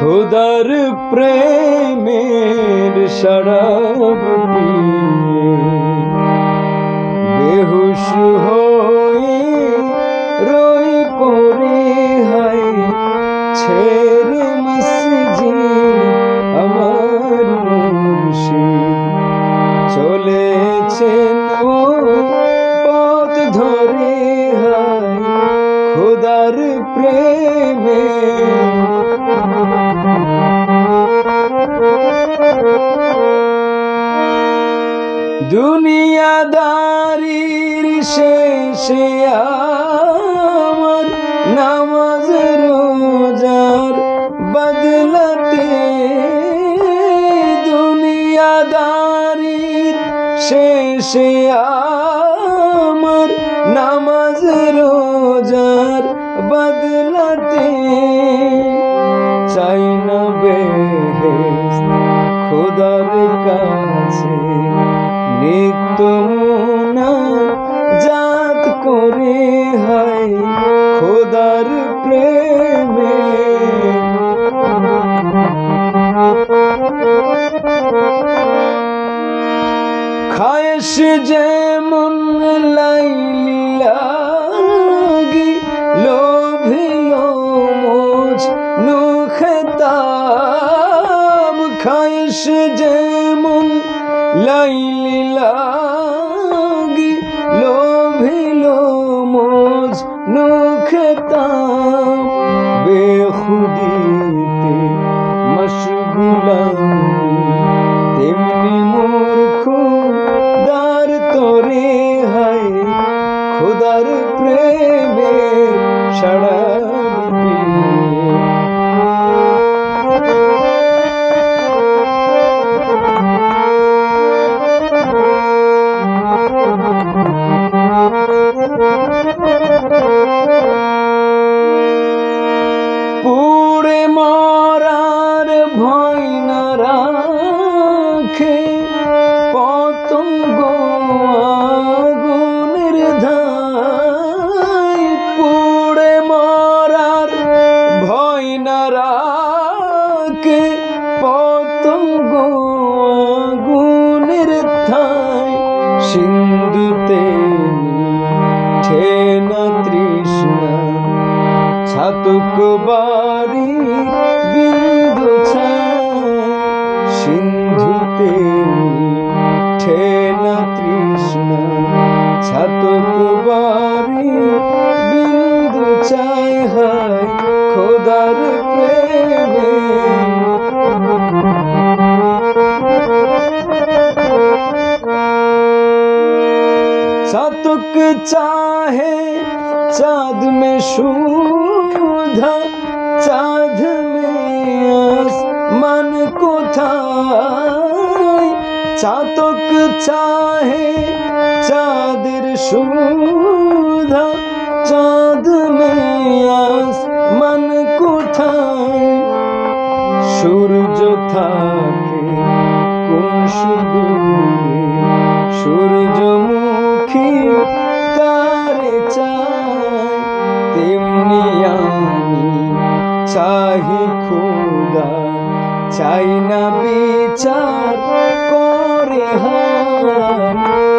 खुदार प्रेमेर शराब पिए बेहुश होए रोई पड़े हाय ছেড়ে মসজিদ আমার মুর্শিদ চলেছেন পথ ধরে হায় খোদার প্রেমে দুনিয়াদারির শেষে আমার নামাজ রোজার বদলাতে দুনিয়াদারির শেষে আমার নামাজ রোজার বদলাতে চাই না বেহেশত খোদার কাছে নিত্য মুনাজাত করে হায় খোদার প্রেমে খায়েশ যেমন লাইলি লাগি লোভিল মজনু খেতাব খায়েশ যেমন লাইলি লাগি লোভিল মজনু খেতাব বেখুদিতে মশগুল তেমনি মূর্খ দার তোরে হায় খোদার প্রেমে শরাব পিয়ে পুড়ে মরার ভয় না রাখে পতঙ্গ আগুনের ধায় পুড়ে মরার ভয় না রাখে পতঙ্গ আগুনের ধায় সিন্ধুতে ঠেনা তৃষ্ণা ছাতক বাড়ি বিন্দু ছায় সিন্ধুতে ঠেনা তৃষ্ণা ছাতক বাড়ি বিন্দু চায় হায় খোদার প্রেমে ছাতক চাহে चाँद में सुधा चाँद में आसमान को थाय चातक चाहे चाँदर सुधा चाँद में आसमान को थाय सूरज थाके कोन सुदूरे सूरजमुखी तारे चाय तेमनी आमी चाही खुदा चाই না বিচার করে হায়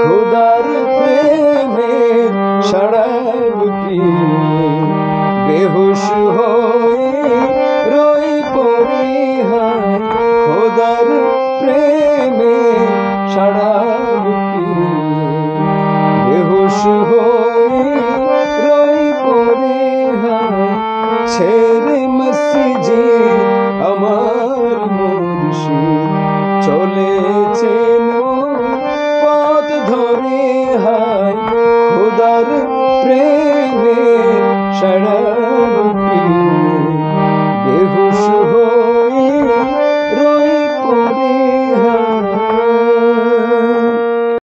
খোদার প্রেমের শরাব পিয়ে বেহুশ হয়ে রই পড়ে হায় খোদার প্রেমের শরাব পিয়ে বেহুশ হয়ে রই পড়ে হায় ছেড়ে মসজিদ আমার মুর্শিদ চলেছেন পথ ধরে হায় খোদার প্রেমে শরাব